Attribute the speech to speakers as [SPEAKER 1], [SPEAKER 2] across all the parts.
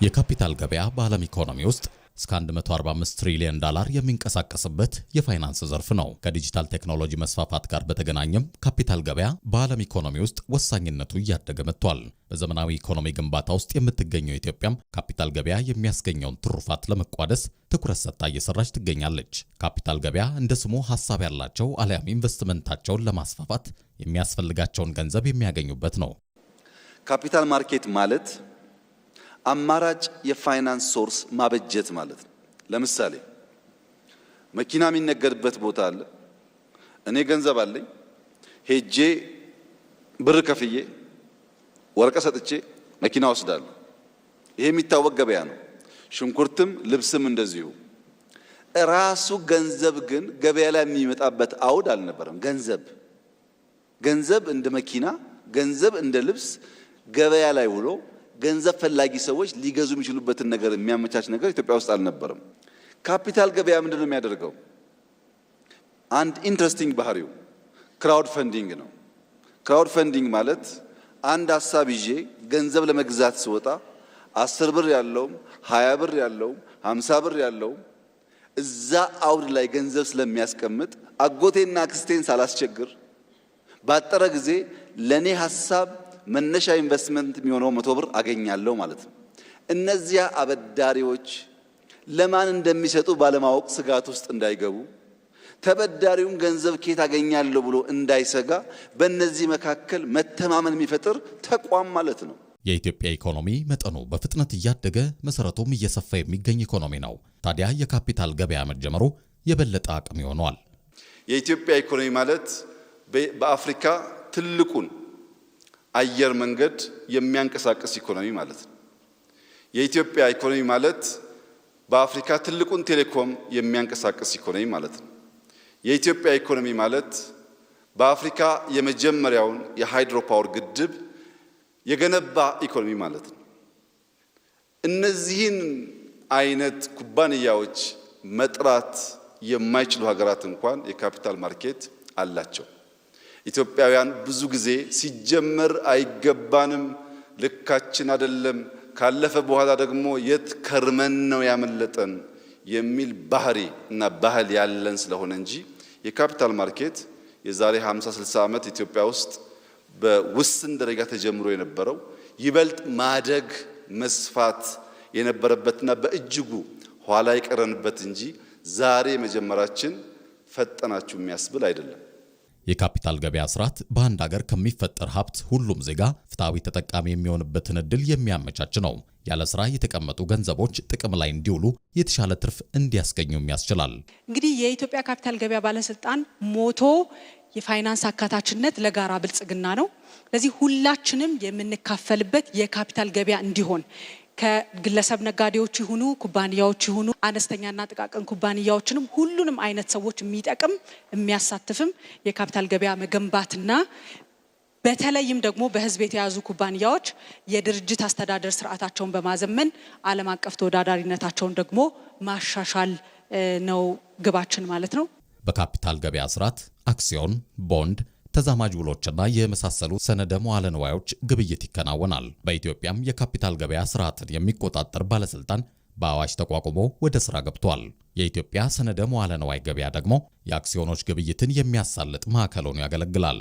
[SPEAKER 1] የካፒታል ገበያ በዓለም ኢኮኖሚ ውስጥ እስከ 145 ትሪሊዮን ዶላር የሚንቀሳቀስበት የፋይናንስ ዘርፍ ነው። ከዲጂታል ቴክኖሎጂ መስፋፋት ጋር በተገናኘም ካፒታል ገበያ በዓለም ኢኮኖሚ ውስጥ ወሳኝነቱ እያደገ መጥቷል። በዘመናዊ ኢኮኖሚ ግንባታ ውስጥ የምትገኘው ኢትዮጵያም ካፒታል ገበያ የሚያስገኘውን ትሩፋት ለመቋደስ ትኩረት ሰጥታ እየሰራች ትገኛለች። ካፒታል ገበያ እንደ ስሙ ሐሳብ ያላቸው አልያም ኢንቨስትመንታቸውን ለማስፋፋት የሚያስፈልጋቸውን ገንዘብ የሚያገኙበት ነው።
[SPEAKER 2] ካፒታል ማርኬት ማለት አማራጭ የፋይናንስ ሶርስ ማበጀት ማለት ነው። ለምሳሌ መኪና የሚነገድበት ቦታ አለ። እኔ ገንዘብ አለኝ፣ ሄጄ ብር ከፍዬ ወረቀት ሰጥቼ መኪና ወስዳለሁ። ይሄ የሚታወቅ ገበያ ነው። ሽንኩርትም ልብስም እንደዚሁ። ራሱ ገንዘብ ግን ገበያ ላይ የሚመጣበት አውድ አልነበረም። ገንዘብ እንደ መኪና፣ ገንዘብ እንደ ልብስ ገበያ ላይ ውሎ ገንዘብ ፈላጊ ሰዎች ሊገዙ የሚችሉበትን ነገር የሚያመቻች ነገር ኢትዮጵያ ውስጥ አልነበረም። ካፒታል ገበያ ምንድነው የሚያደርገው? አንድ ኢንትረስቲንግ ባህሪው ክራውድ ፈንዲንግ ነው። ክራውድ ፈንዲንግ ማለት አንድ ሐሳብ ይዤ ገንዘብ ለመግዛት ስወጣ 10 ብር ያለውም 20 ብር ያለውም 50 ብር ያለውም እዛ አውድ ላይ ገንዘብ ስለሚያስቀምጥ አጎቴና አክስቴን ሳላስቸግር ባጠረ ጊዜ ለኔ ሐሳብ መነሻ ኢንቨስትመንት የሚሆነው 100 ብር አገኛለሁ ማለት ነው። እነዚያ አበዳሪዎች ለማን እንደሚሰጡ ባለማወቅ ስጋት ውስጥ እንዳይገቡ፣ ተበዳሪውም ገንዘብ ከየት አገኛለሁ ብሎ እንዳይሰጋ በእነዚህ መካከል መተማመን የሚፈጥር ተቋም ማለት ነው።
[SPEAKER 1] የኢትዮጵያ ኢኮኖሚ መጠኑ በፍጥነት እያደገ መሰረቱም እየሰፋ የሚገኝ ኢኮኖሚ ነው። ታዲያ የካፒታል ገበያ መጀመሩ የበለጠ አቅም ይሆናል።
[SPEAKER 2] የኢትዮጵያ ኢኮኖሚ ማለት በአፍሪካ ትልቁን አየር መንገድ የሚያንቀሳቅስ ኢኮኖሚ ማለት ነው። የኢትዮጵያ ኢኮኖሚ ማለት በአፍሪካ ትልቁን ቴሌኮም የሚያንቀሳቅስ ኢኮኖሚ ማለት ነው። የኢትዮጵያ ኢኮኖሚ ማለት በአፍሪካ የመጀመሪያውን የሃይድሮ ፓወር ግድብ የገነባ ኢኮኖሚ ማለት ነው። እነዚህን አይነት ኩባንያዎች መጥራት የማይችሉ ሀገራት እንኳን የካፒታል ማርኬት አላቸው። ኢትዮጵያውያን ብዙ ጊዜ ሲጀመር አይገባንም፣ ልካችን አይደለም፣ ካለፈ በኋላ ደግሞ የት ከርመን ነው ያመለጠን የሚል ባህሪ እና ባህል ያለን ስለሆነ እንጂ የካፒታል ማርኬት የዛሬ 50-60 ዓመት ኢትዮጵያ ውስጥ በውስን ደረጃ ተጀምሮ የነበረው ይበልጥ ማደግ መስፋት የነበረበትና በእጅጉ ኋላ የቀረንበት እንጂ ዛሬ መጀመራችን ፈጠናችሁ የሚያስብል አይደለም።
[SPEAKER 1] የካፒታል ገበያ ስርዓት በአንድ ሀገር ከሚፈጠር ሀብት ሁሉም ዜጋ ፍትሃዊ ተጠቃሚ የሚሆንበትን እድል የሚያመቻች ነው። ያለ ስራ የተቀመጡ ገንዘቦች ጥቅም ላይ እንዲውሉ የተሻለ ትርፍ እንዲያስገኙም ያስችላል።
[SPEAKER 3] እንግዲህ የኢትዮጵያ ካፒታል ገበያ ባለስልጣን ሞቶ የፋይናንስ አካታችነት ለጋራ ብልጽግና ነው። ለዚህ ሁላችንም የምንካፈልበት የካፒታል ገበያ እንዲሆን ከግለሰብ ነጋዴዎች ይሁኑ ኩባንያዎች ይሁኑ አነስተኛና ጥቃቅን ኩባንያዎችንም ሁሉንም አይነት ሰዎች የሚጠቅም የሚያሳትፍም የካፒታል ገበያ መገንባትና በተለይም ደግሞ በህዝብ የተያዙ ኩባንያዎች የድርጅት አስተዳደር ስርዓታቸውን በማዘመን ዓለም አቀፍ ተወዳዳሪነታቸውን ደግሞ ማሻሻል ነው ግባችን ማለት ነው።
[SPEAKER 1] በካፒታል ገበያ ስርዓት አክሲዮን፣ ቦንድ፣ ተዛማጅ ውሎችና የመሳሰሉ ሰነደ መዋለ ንዋዮች ግብይት ይከናወናል። በኢትዮጵያም የካፒታል ገበያ ስርዓትን የሚቆጣጠር ባለስልጣን በአዋጅ ተቋቁሞ ወደ ስራ ገብቷል። የኢትዮጵያ ሰነደ መዋለ ንዋይ ገበያ ደግሞ የአክሲዮኖች ግብይትን የሚያሳልጥ ማዕከል ሆኖ ያገለግላል።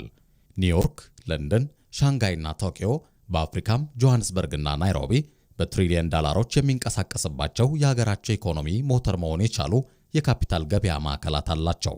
[SPEAKER 1] ኒውዮርክ፣ ለንደን፣ ሻንጋይና ቶኪዮ በአፍሪካም ጆሃንስበርግና ናይሮቢ በትሪሊየን ዶላሮች የሚንቀሳቀስባቸው የሀገራቸው ኢኮኖሚ ሞተር መሆን የቻሉ የካፒታል ገበያ ማዕከላት አላቸው።